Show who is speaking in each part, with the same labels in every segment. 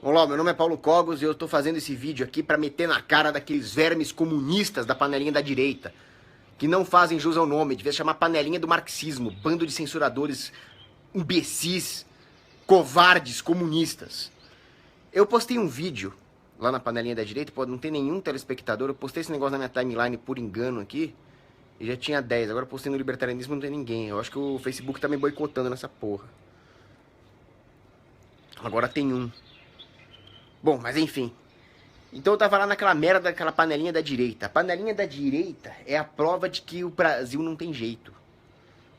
Speaker 1: Olá, meu nome é Paulo Cogos e eu tô fazendo esse vídeo aqui pra meter na cara daqueles vermes comunistas da panelinha da direita, que não fazem jus ao nome, devia chamar panelinha do marxismo, bando de censuradores, imbecis, covardes, comunistas. Eu postei um vídeo lá na panelinha da direita, pode não ter nenhum telespectador, eu postei esse negócio na minha timeline por engano aqui, e já tinha 10, agora eu postei no libertarianismo e não tem ninguém, eu acho que o Facebook tá me boicotando nessa porra. Agora tem um. Bom, mas enfim. Então eu tava lá naquela merda daquela panelinha da direita. A panelinha da direita é a prova de que o Brasil não tem jeito.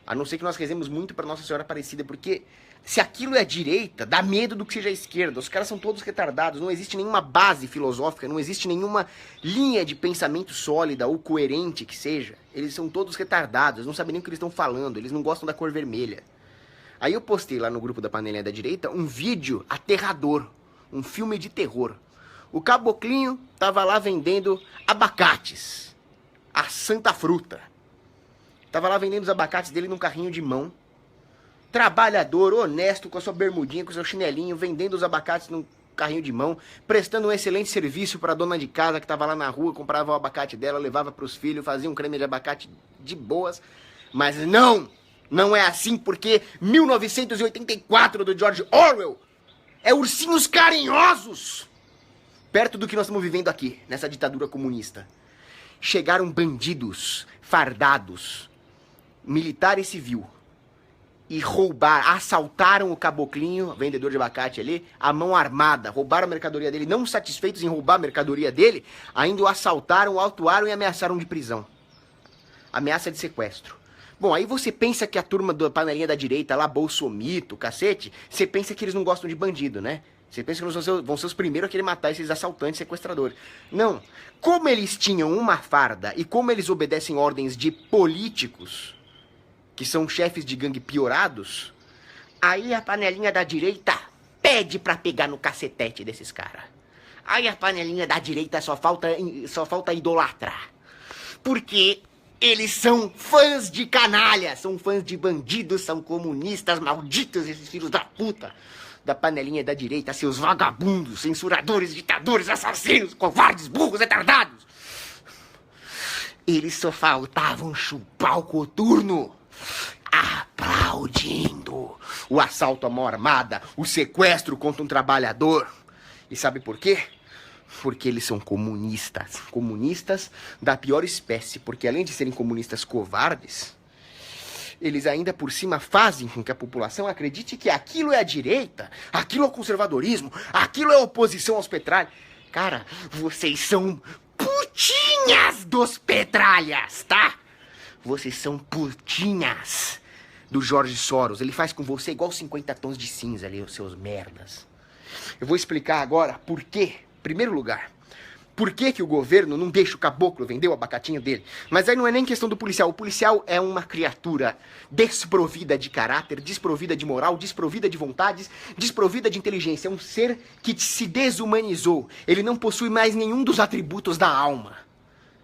Speaker 1: A não ser que nós rezemos muito pra Nossa Senhora Aparecida, porque se aquilo é direita, dá medo do que seja a esquerda. Os caras são todos retardados, não existe nenhuma base filosófica, não existe nenhuma linha de pensamento sólida ou coerente que seja. Eles são todos retardados, não sabem nem o que eles estão falando, eles não gostam da cor vermelha. Aí eu postei lá no grupo da panelinha da direita um vídeo aterrador. Um filme de terror. O caboclinho tava lá vendendo abacates. A santa fruta. Tava lá vendendo os abacates dele num carrinho de mão. Trabalhador, honesto, com a sua bermudinha, com o seu chinelinho, vendendo os abacates num carrinho de mão, prestando um excelente serviço para a dona de casa que tava lá na rua, comprava o abacate dela, levava pros filhos, fazia um creme de abacate de boas. Mas não é assim, porque 1984 do George Orwell é ursinhos carinhosos! Perto do que nós estamos vivendo aqui, nessa ditadura comunista. Chegaram bandidos, fardados, militar e civil, e assaltaram o caboclinho, vendedor de abacate ali, à mão armada, roubaram a mercadoria dele, não satisfeitos em roubar a mercadoria dele, ainda o assaltaram, o autuaram e ameaçaram de prisão. Ameaça de sequestro. Bom, aí você pensa que a turma da panelinha da direita lá, bolsomito, cacete, você pensa que eles não gostam de bandido, né? Você pensa que eles vão ser os primeiros a querer matar esses assaltantes, sequestradores. Não. Como eles tinham uma farda e como eles obedecem ordens de políticos, que são chefes de gangue piorados, aí a panelinha da direita pede pra pegar no cacetete desses caras. Aí a panelinha da direita só falta idolatrar. Porque eles são fãs de canalha, são fãs de bandidos, são comunistas, malditos esses filhos da puta da panelinha da direita, seus vagabundos, censuradores, ditadores, assassinos, covardes, burros, retardados. Eles só faltavam chupar o coturno, aplaudindo o assalto à mão armada, o sequestro contra um trabalhador. E sabe por quê? Porque eles são comunistas. Comunistas da pior espécie. Porque além de serem comunistas covardes, eles ainda por cima fazem com que a população acredite que aquilo é a direita, aquilo é o conservadorismo, aquilo é a oposição aos petralhas. Cara, vocês são putinhas dos petralhas, tá? Vocês são putinhas do Jorge Soros. Ele faz com você igual 50 tons de cinza ali, os seus merdas. Eu vou explicar agora por quê. Primeiro lugar, por que o governo não deixa o caboclo vender o abacatinho dele? Mas aí não é nem questão do policial. O policial é uma criatura desprovida de caráter, desprovida de moral, desprovida de vontades, desprovida de inteligência. É um ser que se desumanizou. Ele não possui mais nenhum dos atributos da alma.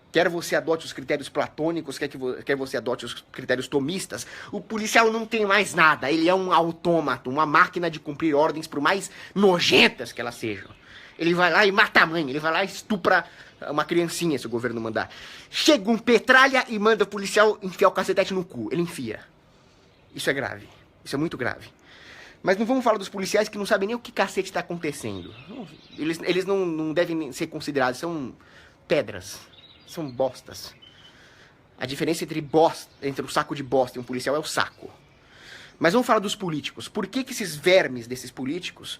Speaker 1: Quer você adote os critérios platônicos, quer você adote os critérios tomistas, o policial não tem mais nada. Ele é um autômato, uma máquina de cumprir ordens, por mais nojentas que elas sejam. Ele vai lá e mata a mãe, ele vai lá e estupra uma criancinha, se o governo mandar. Chega um petralha e manda o policial enfiar o cacetete no cu. Ele enfia. Isso é grave. Isso é muito grave. Mas não vamos falar dos policiais que não sabem nem o que cacete está acontecendo. Eles não devem ser considerados, são pedras. São bostas. A diferença entre o saco de bosta e um policial é o saco. Mas vamos falar dos políticos. Por que esses vermes desses políticos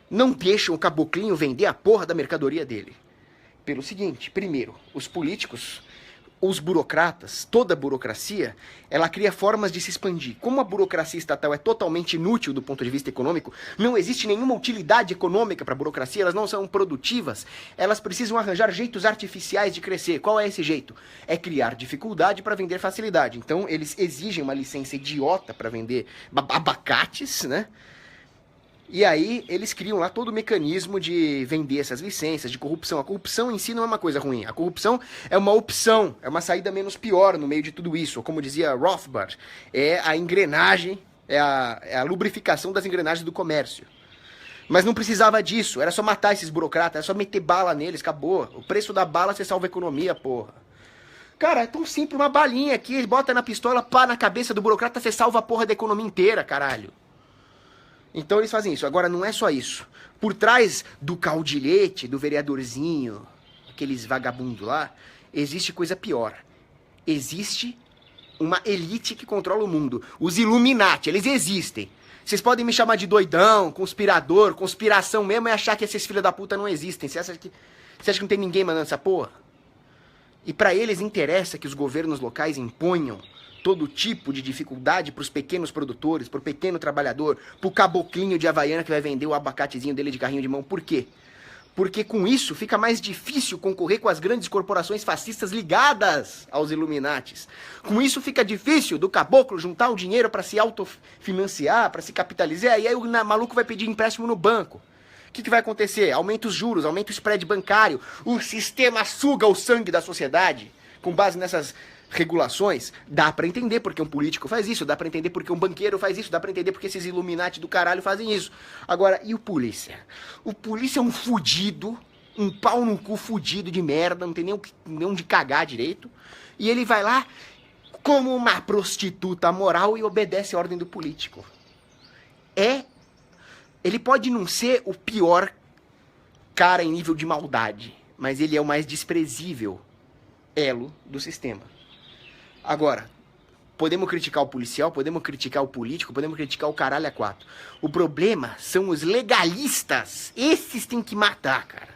Speaker 1: não deixam o caboclinho vender a porra da mercadoria dele? Pelo seguinte, primeiro, os políticos, os burocratas, toda a burocracia, ela cria formas de se expandir. Como a burocracia estatal é totalmente inútil do ponto de vista econômico, não existe nenhuma utilidade econômica para a burocracia, elas não são produtivas, elas precisam arranjar jeitos artificiais de crescer. Qual é esse jeito? É criar dificuldade para vender facilidade. Então, eles exigem uma licença idiota para vender abacates, né? E aí eles criam lá todo o mecanismo de vender essas licenças, de corrupção. A corrupção em si não é uma coisa ruim. A corrupção é uma opção, é uma saída menos pior no meio de tudo isso. Ou como dizia Rothbard, é a engrenagem, é a lubrificação das engrenagens do comércio. Mas não precisava disso, era só matar esses burocratas, era só meter bala neles, acabou. O preço da bala você salva a economia, porra. Cara, é tão simples, uma balinha aqui, bota na pistola, pá, na cabeça do burocrata, você salva a porra da economia inteira, caralho. Então eles fazem isso. Agora, não é só isso. Por trás do caudilhete, do vereadorzinho, aqueles vagabundos lá, existe coisa pior. Existe uma elite que controla o mundo. Os Illuminati, eles existem. Vocês podem me chamar de doidão, conspirador, conspiração mesmo, e achar que esses filhos da puta não existem. Você acha que não tem ninguém mandando essa porra? E pra eles interessa que os governos locais imponham todo tipo de dificuldade pros pequenos produtores, pro pequeno trabalhador, pro caboclinho de Havaiana que vai vender o abacatezinho dele de carrinho de mão. Por quê? Porque com isso fica mais difícil concorrer com as grandes corporações fascistas ligadas aos Illuminatis. Com isso fica difícil do caboclo juntar o dinheiro para se autofinanciar, para se capitalizar, e aí o maluco vai pedir empréstimo no banco. O que vai acontecer? Aumenta os juros, aumenta o spread bancário, o sistema suga o sangue da sociedade. Com base nessas regulações, dá pra entender porque um político faz isso, dá pra entender porque um banqueiro faz isso, dá pra entender porque esses Illuminati do caralho fazem isso. Agora, e o polícia? O polícia é um fudido, um pau no cu fudido de merda, não tem nem onde cagar direito, e ele vai lá como uma prostituta moral e obedece a ordem do político. Ele pode não ser o pior cara em nível de maldade, mas ele é o mais desprezível elo do sistema. Agora, podemos criticar o policial, podemos criticar o político, podemos criticar o caralho a quatro. O problema são os legalistas. Esses tem que matar, cara.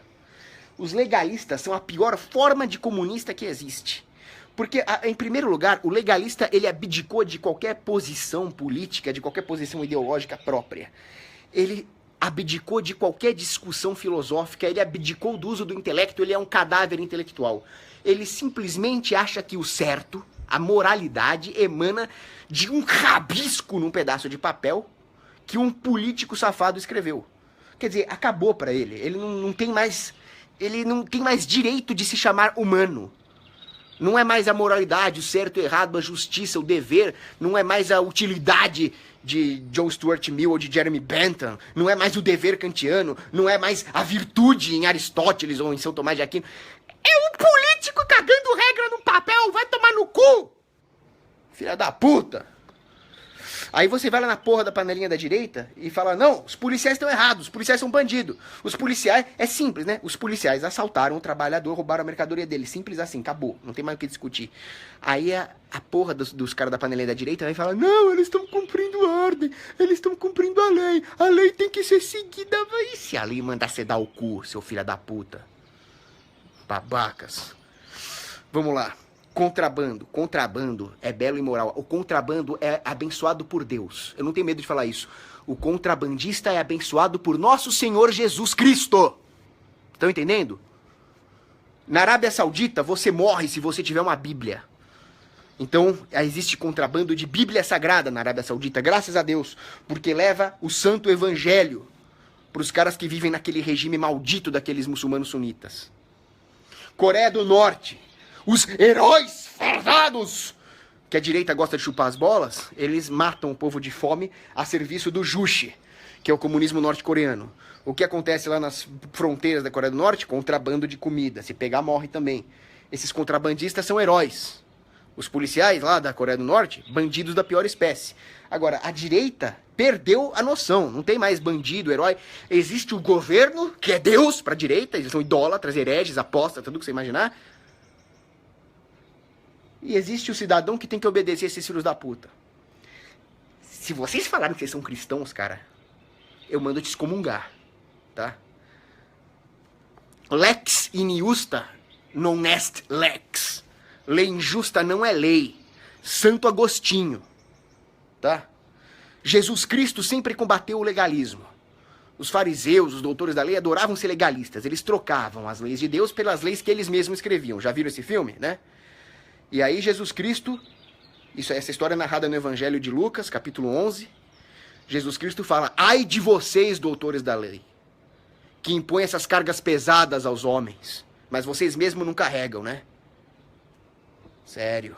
Speaker 1: Os legalistas são a pior forma de comunista que existe. Porque, em primeiro lugar, o legalista, ele abdicou de qualquer posição política, de qualquer posição ideológica própria. Ele abdicou de qualquer discussão filosófica, ele abdicou do uso do intelecto, ele é um cadáver intelectual. Ele simplesmente acha que o certo, a moralidade, emana de um rabisco num pedaço de papel que um político safado escreveu. Quer dizer, acabou pra ele. Ele não tem mais direito de se chamar humano. Não é mais a moralidade, o certo, o errado, a justiça, o dever. Não é mais a utilidade de John Stuart Mill ou de Jeremy Bentham. Não é mais o dever kantiano. Não é mais a virtude em Aristóteles ou em São Tomás de Aquino. É um político cagando regra no papel. Vai tomar no cu! Filha da puta! Aí você vai lá na porra da panelinha da direita e fala, não, os policiais estão errados, os policiais são bandidos. Os policiais, é simples, né? Os policiais assaltaram o trabalhador, roubaram a mercadoria dele. Simples assim, acabou. Não tem mais o que discutir. Aí a porra dos caras da panelinha da direita vai falar, não, eles estão cumprindo a ordem, eles estão cumprindo a lei tem que ser seguida. E se a lei mandar você dar o cu, seu filho da puta? Babacas. Vamos lá. Contrabando é belo e moral. O contrabando é abençoado por Deus. Eu não tenho medo de falar isso. O contrabandista é abençoado por nosso Senhor Jesus Cristo. Estão entendendo? Na Arábia Saudita, você morre se você tiver uma Bíblia. Então, existe contrabando de Bíblia Sagrada na Arábia Saudita, graças a Deus, porque leva o santo evangelho para os caras que vivem naquele regime maldito daqueles muçulmanos sunitas. Coreia do Norte. Os heróis fardados, que a direita gosta de chupar as bolas, eles matam o povo de fome a serviço do Juche, que é o comunismo norte-coreano. O que acontece lá nas fronteiras da Coreia do Norte? Contrabando de comida. Se pegar, morre também. Esses contrabandistas são heróis. Os policiais lá da Coreia do Norte, bandidos da pior espécie. Agora, a direita perdeu a noção. Não tem mais bandido, herói. Existe o governo, que é Deus pra direita. Eles são idólatras, hereges, apostas, tudo que você imaginar. E existe o cidadão que tem que obedecer a esses filhos da puta. Se vocês falarem que vocês são cristãos, cara, eu mando te excomungar, tá? Lex injusta non est lex. Lei injusta não é lei. Santo Agostinho, tá? Jesus Cristo sempre combateu o legalismo. Os fariseus, os doutores da lei, adoravam ser legalistas. Eles trocavam as leis de Deus pelas leis que eles mesmos escreviam. Já viram esse filme, né? E aí Jesus Cristo, essa história é narrada no Evangelho de Lucas, capítulo 11, Jesus Cristo fala, ai de vocês, doutores da lei, que impõem essas cargas pesadas aos homens, mas vocês mesmos não carregam, né? Sério.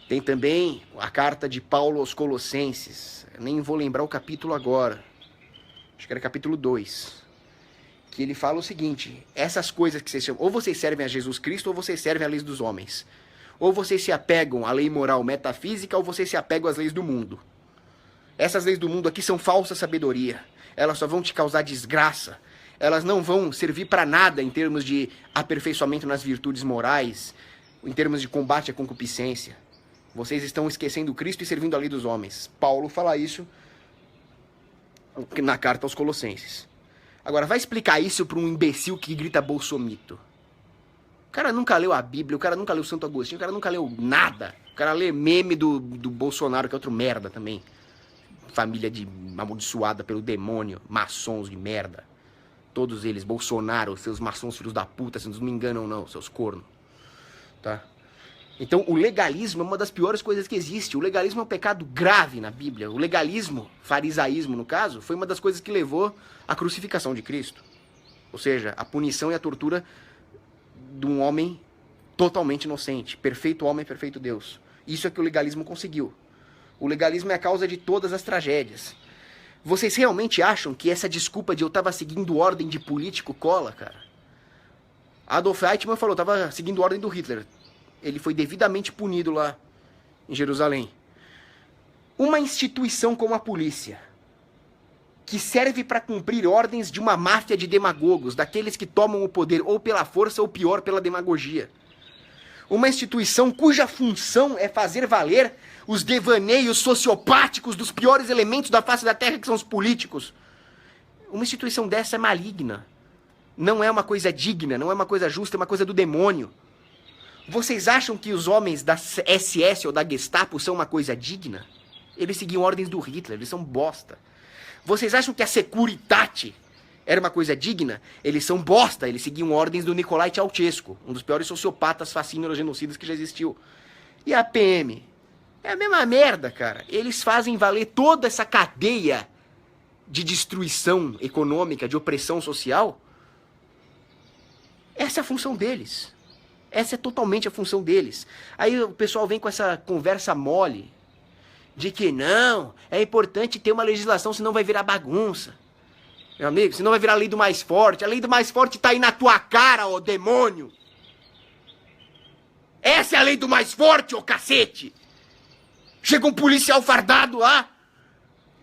Speaker 1: Tem também a carta de Paulo aos Colossenses, nem vou lembrar o capítulo agora, acho que era capítulo 2, que ele fala o seguinte: essas coisas que vocês chamam, ou vocês servem a Jesus Cristo, ou vocês servem à lei dos homens. Ou vocês se apegam à lei moral metafísica, ou vocês se apegam às leis do mundo. Essas leis do mundo aqui são falsa sabedoria. Elas só vão te causar desgraça. Elas não vão servir para nada em termos de aperfeiçoamento nas virtudes morais, em termos de combate à concupiscência. Vocês estão esquecendo Cristo e servindo a lei dos homens. Paulo fala isso na carta aos Colossenses. Agora, vai explicar isso para um imbecil que grita bolsomito. O cara nunca leu a Bíblia, o cara nunca leu Santo Agostinho, o cara nunca leu nada. O cara lê meme do Bolsonaro, que é outro merda também. Família amaldiçoada pelo demônio, maçons de merda. Todos eles, Bolsonaro, seus maçons filhos da puta, se não me enganam não, seus cornos. Tá? Então, o legalismo é uma das piores coisas que existe. O legalismo é um pecado grave na Bíblia. O legalismo, farisaísmo no caso, foi uma das coisas que levou à crucificação de Cristo. Ou seja, a punição e a tortura de um homem totalmente inocente. Perfeito homem, perfeito Deus. Isso é que o legalismo conseguiu. O legalismo é a causa de todas as tragédias. Vocês realmente acham que essa desculpa de eu estava seguindo ordem de político cola, cara? Adolf Eichmann falou, estava seguindo ordem do Hitler. Ele foi devidamente punido lá em Jerusalém. Uma instituição como a polícia, que serve para cumprir ordens de uma máfia de demagogos, daqueles que tomam o poder ou pela força ou pior, pela demagogia. Uma instituição cuja função é fazer valer os devaneios sociopáticos dos piores elementos da face da terra, que são os políticos. Uma instituição dessa é maligna. Não é uma coisa digna, não é uma coisa justa, é uma coisa do demônio. Vocês acham que os homens da SS ou da Gestapo são uma coisa digna? Eles seguiam ordens do Hitler, eles são bosta. Vocês acham que a Securitate era uma coisa digna? Eles são bosta, eles seguiam ordens do Nicolae Ceausescu, um dos piores sociopatas fascínoros genocidas que já existiu. E a PM? É a mesma merda, cara. Eles fazem valer toda essa cadeia de destruição econômica, de opressão social. Essa é a função deles. Essa é totalmente a função deles. Aí o pessoal vem com essa conversa mole de que não, é importante ter uma legislação, senão vai virar bagunça. Meu amigo, senão vai virar a lei do mais forte. A lei do mais forte tá aí na tua cara, ô demônio. Essa é a lei do mais forte, ô cacete. Chega um policial fardado lá,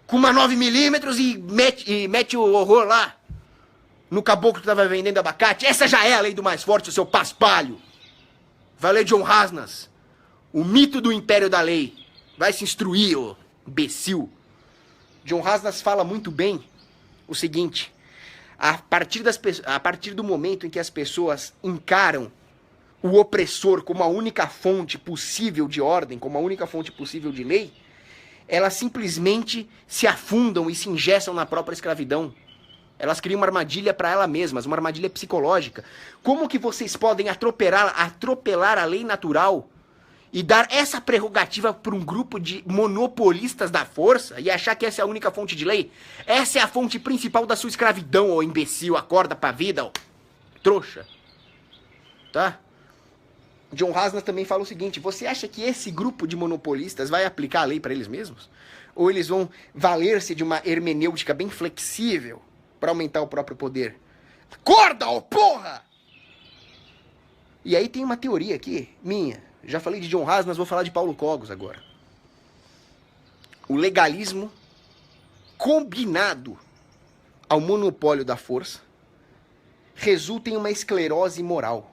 Speaker 1: com uma 9mm e mete o horror lá no caboclo que tava vendendo abacate. Essa já é a lei do mais forte, o seu paspalho. Vai ler John Hasnas, o mito do império da lei. Vai se instruir, ô imbecil. John Hasnas fala muito bem o seguinte: a partir do momento em que as pessoas encaram o opressor como a única fonte possível de ordem, como a única fonte possível de lei, elas simplesmente se afundam e se engessam na própria escravidão. Elas criam uma armadilha para elas mesmas, uma armadilha psicológica. Como que vocês podem atropelar a lei natural e dar essa prerrogativa para um grupo de monopolistas da força e achar que essa é a única fonte de lei? Essa é a fonte principal da sua escravidão, ô imbecil. Acorda pra vida, ô trouxa. Tá? John Hasnas também fala o seguinte: você acha que esse grupo de monopolistas vai aplicar a lei para eles mesmos? Ou eles vão valer-se de uma hermenêutica bem flexível para aumentar o próprio poder? Acorda, ô porra! E aí tem uma teoria aqui, minha. Já falei de John Hasnas, vou falar de Paulo Cogos agora. O legalismo combinado ao monopólio da força resulta em uma esclerose moral.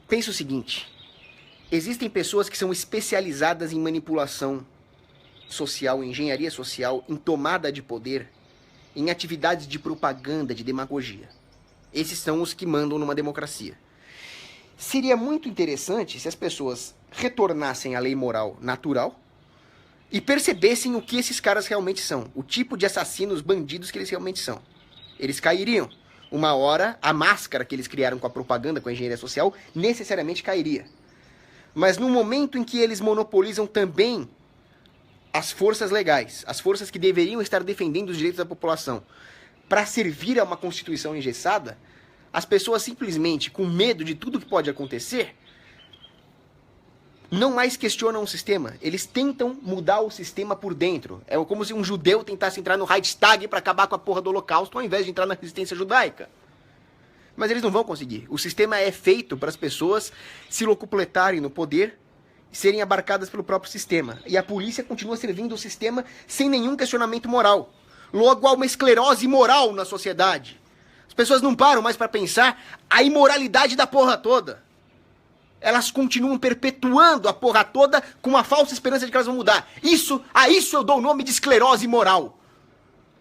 Speaker 1: Pensa o seguinte: existem pessoas que são especializadas em manipulação social, em engenharia social, em tomada de poder, em atividades de propaganda, de demagogia. Esses são os que mandam numa democracia. Seria muito interessante se as pessoas retornassem à lei moral natural e percebessem o que esses caras realmente são, o tipo de assassinos, bandidos que eles realmente são. Eles cairiam. Uma hora, a máscara que eles criaram com a propaganda, com a engenharia social, necessariamente cairia. Mas no momento em que eles monopolizam também as forças legais, as forças que deveriam estar defendendo os direitos da população, para servir a uma Constituição engessada, as pessoas simplesmente, com medo de tudo que pode acontecer, não mais questionam o sistema. Eles tentam mudar o sistema por dentro. É como se um judeu tentasse entrar no Reichstag para acabar com a porra do Holocausto, ao invés de entrar na resistência judaica. Mas eles não vão conseguir. O sistema é feito para as pessoas se locupletarem no poder e serem abarcadas pelo próprio sistema. E a polícia continua servindo o sistema sem nenhum questionamento moral. Logo, há uma esclerose moral na sociedade. As pessoas não param mais para pensar a imoralidade da porra toda. Elas continuam perpetuando a porra toda com uma falsa esperança de que elas vão mudar. A isso eu dou o nome de esclerose moral.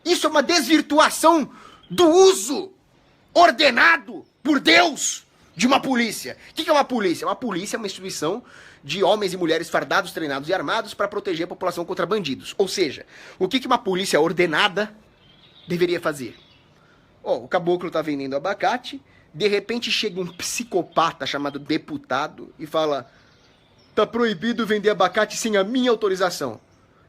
Speaker 1: Isso é uma desvirtuação do uso ordenado por Deus de uma polícia. O que é uma polícia? Uma polícia é uma instituição de homens e mulheres fardados, treinados e armados para proteger a população contra bandidos. Ou seja, o que uma polícia ordenada deveria fazer? O caboclo tá vendendo abacate, de repente chega um psicopata chamado deputado e fala: tá proibido vender abacate sem a minha autorização.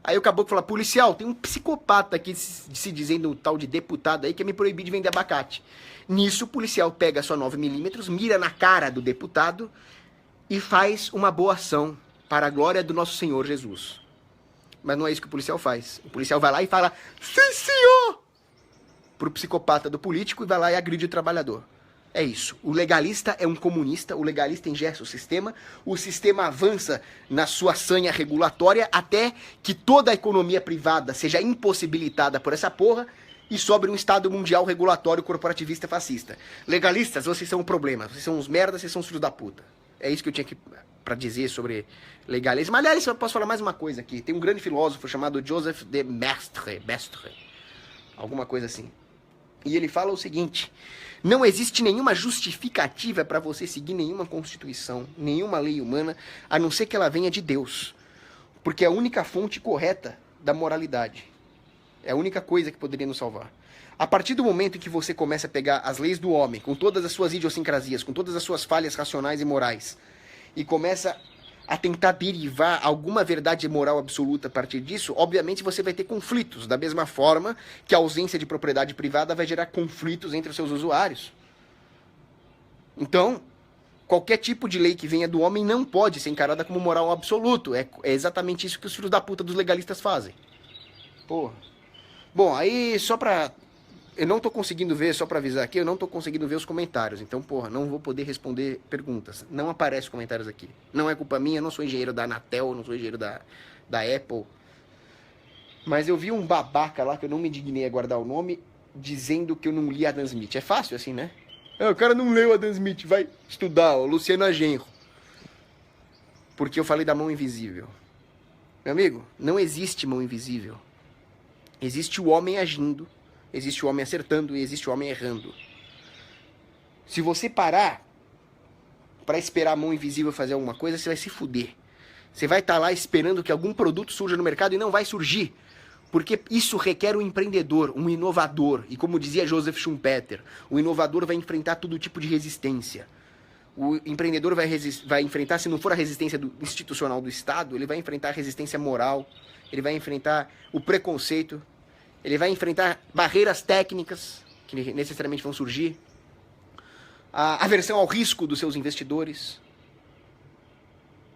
Speaker 1: Aí o caboclo fala: policial, tem um psicopata aqui se dizendo um tal de deputado aí que quer me proibir de vender abacate. Nisso o policial pega a sua 9mm, mira na cara do deputado e faz uma boa ação para a glória do nosso Senhor Jesus. Mas não é isso que o policial faz. O policial vai lá e fala: sim, senhor! Pro psicopata do político e vai lá e agride o trabalhador. É isso. O legalista é um comunista, o legalista engessa o sistema avança na sua sanha regulatória até que toda a economia privada seja impossibilitada por essa porra e sobre um Estado mundial regulatório corporativista fascista. Legalistas, vocês são o problema, vocês são uns merdas, vocês são os filhos da puta. É isso que eu tinha pra dizer sobre legalismo. Aliás, eu posso falar mais uma coisa aqui. Tem um grande filósofo chamado Joseph de Maistre, alguma coisa assim. E ele fala o seguinte: não existe nenhuma justificativa para você seguir nenhuma constituição, nenhuma lei humana, a não ser que ela venha de Deus. Porque é a única fonte correta da moralidade. É a única coisa que poderia nos salvar. A partir do momento em que você começa a pegar as leis do homem, com todas as suas idiosincrasias, com todas as suas falhas racionais e morais, e começa a tentar derivar alguma verdade moral absoluta a partir disso, obviamente você vai ter conflitos, da mesma forma que a ausência de propriedade privada vai gerar conflitos entre os seus usuários. Então, qualquer tipo de lei que venha do homem não pode ser encarada como moral absoluto. É exatamente isso que os filhos da puta dos legalistas fazem. Porra. Bom, aí só pra... Eu não tô conseguindo ver, só pra avisar aqui, eu não tô conseguindo ver os comentários. Então, porra, não vou poder responder perguntas. Não aparecem comentários aqui. Não é culpa minha, eu não sou engenheiro da Anatel, eu não sou engenheiro da Apple. Mas eu vi um babaca lá, que eu não me dignei a guardar o nome, dizendo que eu não li Adam Smith. É fácil assim, né? O cara não leu Adam Smith, vai estudar, Luciano Agenro. Porque eu falei da mão invisível. Meu amigo, não existe mão invisível. Existe o homem agindo. Existe o homem acertando e existe o homem errando. Se você parar para esperar a mão invisível fazer alguma coisa, você vai se fuder. Você vai estar lá esperando que algum produto surja no mercado e não vai surgir. Porque isso requer um empreendedor, um inovador. E como dizia Joseph Schumpeter, o inovador vai enfrentar todo tipo de resistência. O empreendedor vai enfrentar, se não for a resistência institucional do Estado, ele vai enfrentar a resistência moral, ele vai enfrentar o preconceito, ele vai enfrentar barreiras técnicas que necessariamente vão surgir, a aversão ao risco dos seus investidores.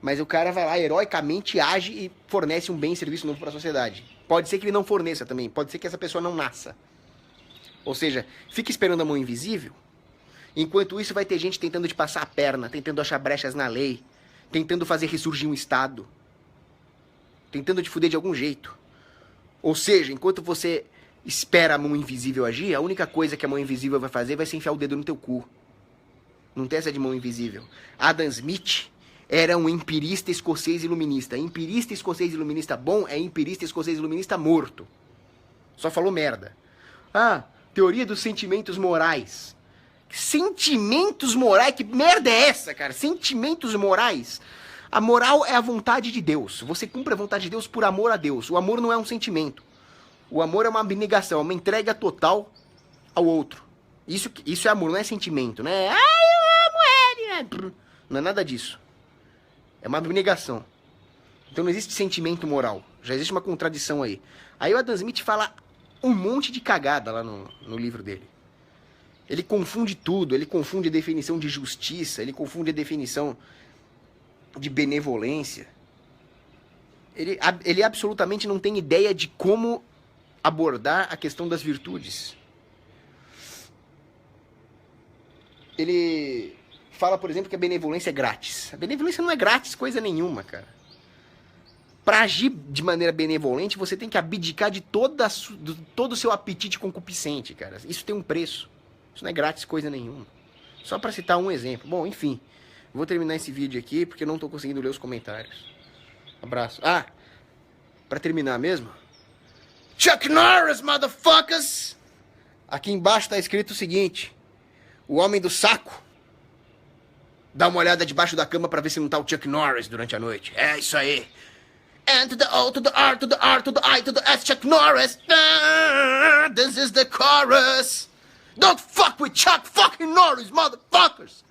Speaker 1: Mas o cara vai lá, heroicamente age e fornece um bem e serviço novo para a sociedade. Pode ser que ele não forneça também, pode ser que essa pessoa não nasça. Ou seja, fica esperando a mão invisível. Enquanto isso vai ter gente tentando te passar a perna, tentando achar brechas na lei, tentando fazer ressurgir um Estado, tentando te fuder de algum jeito. Ou seja, enquanto você espera a mão invisível agir, a única coisa que a mão invisível vai fazer vai ser enfiar o dedo no teu cu. Não tem essa de mão invisível. Adam Smith era um empirista escocês iluminista. Empirista escocês iluminista bom é empirista escocês iluminista morto. Só falou merda. Teoria dos sentimentos morais. Sentimentos morais? Que merda é essa, cara? Sentimentos morais? A moral é a vontade de Deus. Você cumpre a vontade de Deus por amor a Deus. O amor não é um sentimento. O amor é uma abnegação, é uma entrega total ao outro. Isso é amor, não é sentimento, né? Eu amo ele. Não é nada disso. É uma abnegação. Então não existe sentimento moral. Já existe uma contradição aí. Aí o Adam Smith fala um monte de cagada lá no livro dele. Ele confunde tudo. Ele confunde a definição de justiça. Ele confunde a definição de benevolência, ele absolutamente não tem ideia de como abordar a questão das virtudes. Ele fala, por exemplo, que a benevolência é grátis. A benevolência não é grátis coisa nenhuma, cara. Para agir de maneira benevolente, você tem que abdicar de todo o seu apetite concupiscente, cara. Isso tem um preço. Isso não é grátis coisa nenhuma. Só para citar um exemplo. Bom, enfim. Vou terminar esse vídeo aqui porque eu não tô conseguindo ler os comentários. Abraço. Ah, para terminar mesmo. Chuck Norris, motherfuckers! Aqui embaixo tá escrito o seguinte. O homem do saco. Dá uma olhada debaixo da cama para ver se não tá o Chuck Norris durante a noite. É isso aí. N to the O to the R to the R to the I to the S, Chuck Norris. This is the chorus. Don't fuck with Chuck fucking Norris, motherfuckers.